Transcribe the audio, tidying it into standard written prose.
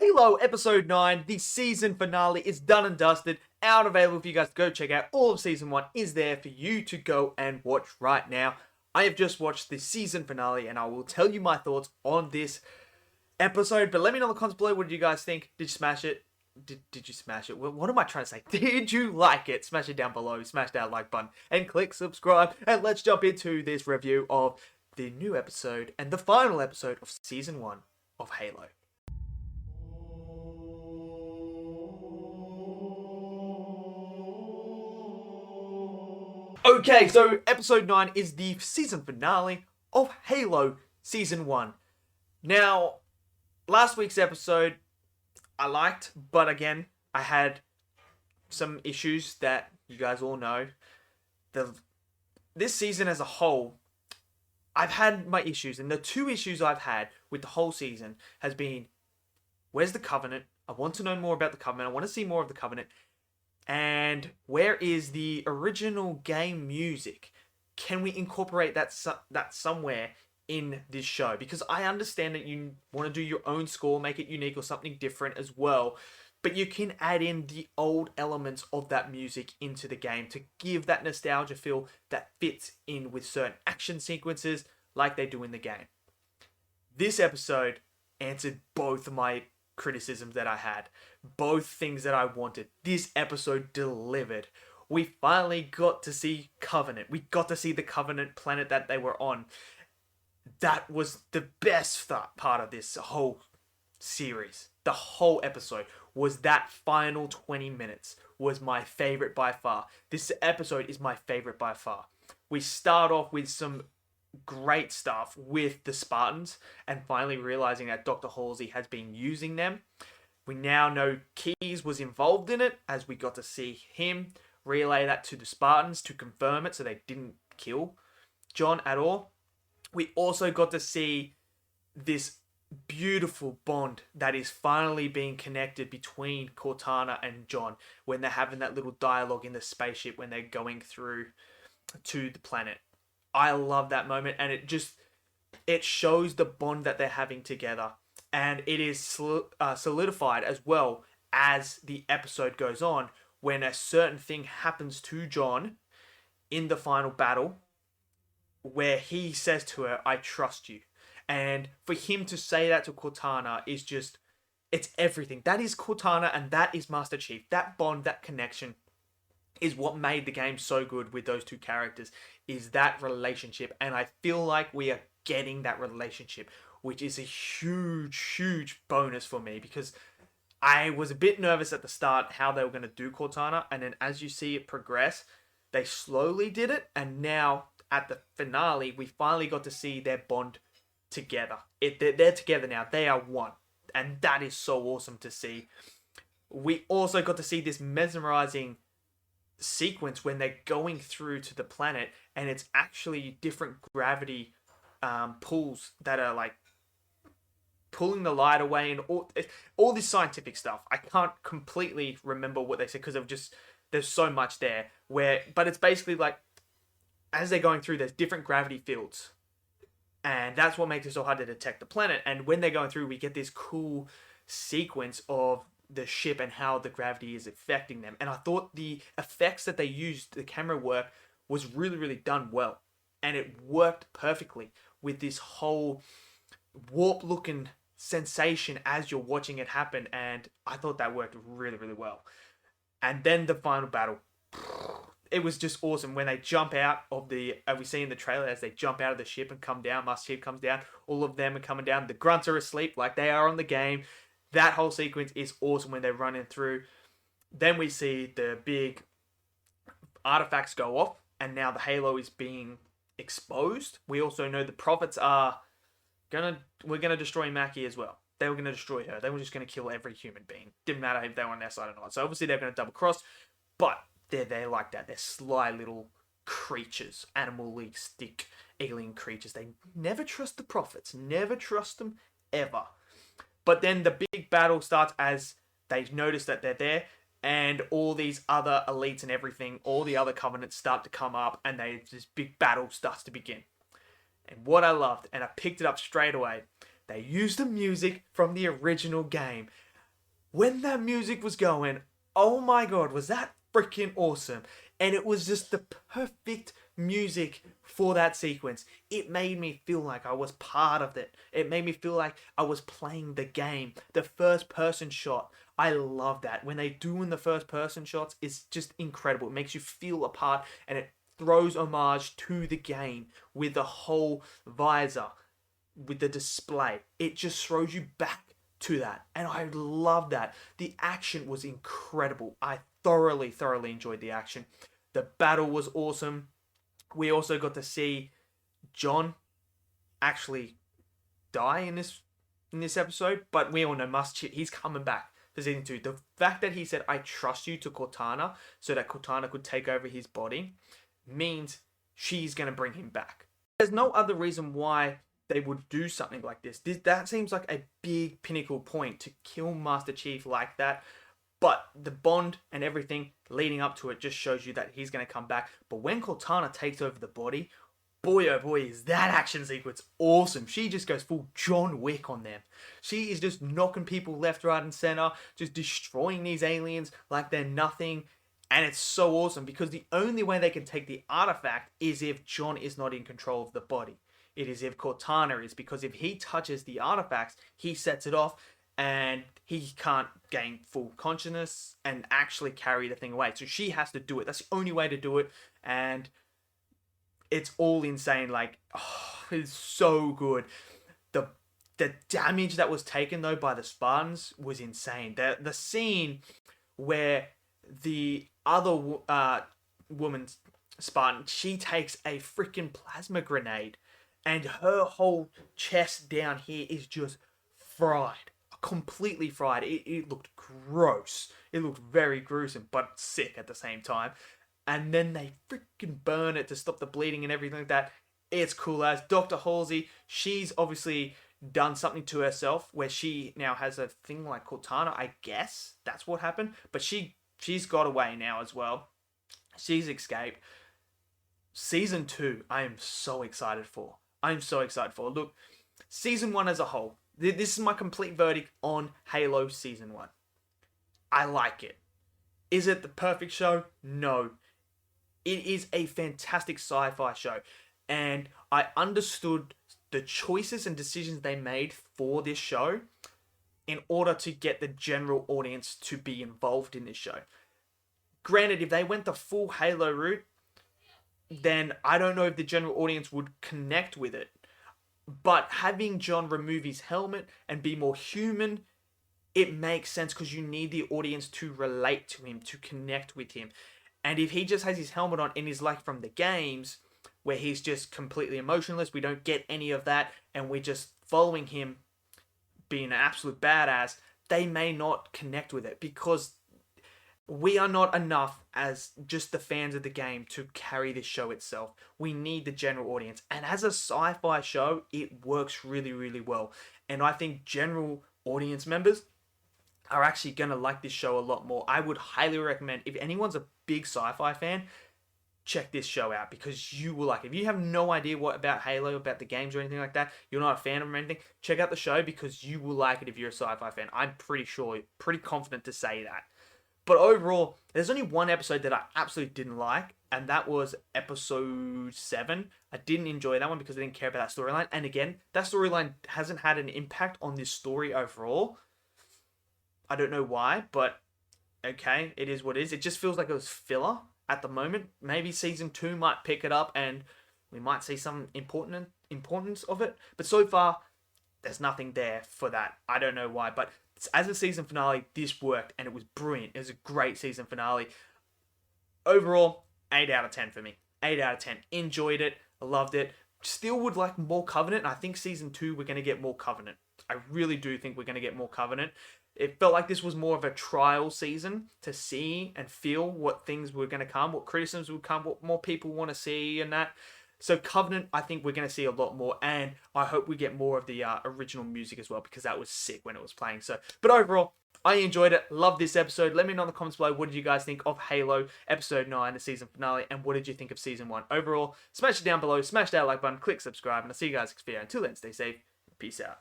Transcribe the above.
Halo Episode 9, the season finale, is done and dusted, out available for you guys to go check out. All of Season 1 is there for you to go and watch right now. I have just watched the season finale and I will tell you my thoughts on this episode, but let me know in the comments below, what did you guys think? Did you smash it? Did you smash it? What am I trying to say? Did you like it? Smash it down below, smash that like button, and click subscribe, and let's jump into this review of the new episode and the final episode of Season 1 of Halo. Okay, so episode 9 is the season finale of Halo Season 1. Now, last week's episode I liked, but again, I had some issues that you guys all know. This season as a whole, I've had my issues, and the two issues I've had with the whole season has been, where's the Covenant? I want to know more about the Covenant. I want to see more of the Covenant. And where is the original game music? Can we incorporate that somewhere in this show? Because I understand that you want to do your own score, make it unique or something different as well. But you can add in the old elements of that music into the game to give that nostalgia feel that fits in with certain action sequences like they do in the game. This episode answered both of my criticisms that I had. Both things that I wanted. This episode delivered. We finally got to see Covenant. We got to see the Covenant planet that they were on. That was the best part of this whole series. The whole episode was that final 20 minutes was my favorite by far. This episode is my favorite by far. We start off with some great stuff with the Spartans and finally realizing that Dr. Halsey has been using them. We now know Keyes was involved in it, as we got to see him relay that to the Spartans to confirm it so they didn't kill John at all. We also got to see this beautiful bond that is finally being connected between Cortana and John when they're having that little dialogue in the spaceship when they're going through to the planet. I love that moment, and it shows the bond that they're having together, and it is solidified as well as the episode goes on when a certain thing happens to John in the final battle where he says to her, "I trust you." And for him to say that to Cortana is just, it's everything. That is Cortana and that is Master Chief. That bond, that connection is what made the game so good with those two characters, is that relationship. And I feel like we are getting that relationship, which is a huge bonus for me, because I was a bit nervous at the start how they were going to do Cortana, and then as you see it progress, they slowly did it, and now at the finale, we finally got to see their bond together. They're together now. They are one, and that is so awesome to see. We also got to see this mesmerizing sequence when they're going through to the planet, and it's actually different gravity pulls that are like pulling the light away, and all this scientific stuff. I can't completely remember what they said because there's so much there. But it's basically like, as they're going through, there's different gravity fields, and that's what makes it so hard to detect the planet. And when they're going through, we get this cool sequence of the ship and how the gravity is affecting them. And I thought the effects that they used, the camera work, was really done well. And it worked perfectly with this whole warp looking sensation as you're watching it happen. And I thought that worked really well. And then the final battle. It was just awesome when they jump out of we see in the trailer as they jump out of the ship and come down. Master Chief comes down. All of them are coming down. The grunts are asleep like they are on the game. That whole sequence is awesome when they're running through. Then we see the big artifacts go off, and now the Halo is being exposed. We also know the Prophets we're gonna destroy Mackie as well. They were gonna destroy her. They were just gonna kill every human being. Didn't matter if they were on their side or not. So obviously they're gonna double cross, but they're like that. They're sly little creatures, animalistic alien creatures. They never trust the Prophets. Never trust them ever. But then the big battle starts as they notice that they're there, and all these other elites and everything, all the other Covenants start to come up, and this big battle starts to begin. And what I loved, and I picked it up straight away, they used the music from the original game. when that music was going, oh my god, was that freaking awesome. And it was just the perfect music for that sequence. It made me feel like I was part of it. It made me feel like I was playing the game. The first person shot, I love that. When they do in the first person shots, it's just incredible. It makes you feel a part, and it throws homage to the game with the whole visor, with the display. It just throws you back to that, and I love that. The action was incredible. I thoroughly enjoyed the action. The battle was awesome. We also got to see John actually die in this episode, but we all know he's coming back for season 2. The fact that he said, "I trust you" to Cortana, so that Cortana could take over his body, means she's gonna bring him back. There's no other reason why they would do something like this. That seems like a big pinnacle point to kill Master Chief like that. But the bond and everything leading up to it just shows you that he's going to come back. But when Cortana takes over the body, boy oh boy, is that action sequence awesome. She just goes full John Wick on them. She is just knocking people left, right, and center, just destroying these aliens like they're nothing. And it's so awesome because the only way they can take the artifact is if John is not in control of the body. It is if Cortana is, because if he touches the artifacts, he sets it off, and he can't gain full consciousness and actually carry the thing away. So she has to do it. That's the only way to do it. And it's all insane. Like, oh, it's so good. The damage that was taken, though, by the Spartans was insane. The scene where the other woman, Spartan, she takes a freaking plasma grenade, and her whole chest down here is just fried. Completely fried. It looked gross. It looked very gruesome, but sick at the same time. And then they freaking burn it to stop the bleeding and everything like that. It's cool as. Dr. Halsey, she's obviously done something to herself where she now has a thing like Cortana, I guess. That's what happened. But she's got away now as well. She's escaped. Season 2, I am so excited for. Look, Season 1 as a whole, this is my complete verdict on Halo Season 1. I like it. Is it the perfect show? No. It is a fantastic sci-fi show. And I understood the choices and decisions they made for this show in order to get the general audience to be involved in this show. Granted, if they went the full Halo route, then I don't know if the general audience would connect with it. But having John remove his helmet and be more human, it makes sense because you need the audience to relate to him, to connect with him. And if he just has his helmet on and is like from the games, where he's just completely emotionless, we don't get any of that, and we're just following him being an absolute badass, they may not connect with it because we are not enough as just the fans of the game to carry this show itself. We need the general audience. And as a sci-fi show, it works really well. And I think general audience members are actually going to like this show a lot more. I would highly recommend, if anyone's a big sci-fi fan, check this show out because you will like it. If you have no idea what about Halo, about the games or anything like that, you're not a fan of them or anything, check out the show because you will like it if you're a sci-fi fan. I'm pretty confident to say that. But overall, there's only one episode that I absolutely didn't like, and that was episode 7. I didn't enjoy that one because I didn't care about that storyline. And again, that storyline hasn't had an impact on this story overall. I don't know why, but okay, it is what it is. It just feels like it was filler at the moment. Maybe season 2 might pick it up and we might see some importance of it. But so far, there's nothing there for that. I don't know why, but as a season finale, this worked and it was brilliant. It was a great season finale. Overall, 8 out of 10 for me. 8 out of 10. Enjoyed it. Loved it. Still would like more Covenant. And I think season 2, we're going to get more Covenant. I really do think we're going to get more Covenant. It felt like this was more of a trial season to see and feel what things were going to come, what criticisms would come, what more people want to see and that. So Covenant, I think we're going to see a lot more, and I hope we get more of the original music as well, because that was sick when it was playing. So, but overall, I enjoyed it. Love this episode. Let me know in the comments below, what did you guys think of Halo Episode 9, the season finale, and what did you think of Season 1 overall? Smash it down below, smash that like button, click subscribe, and I'll see you guys next video. Until then, stay safe. Peace out.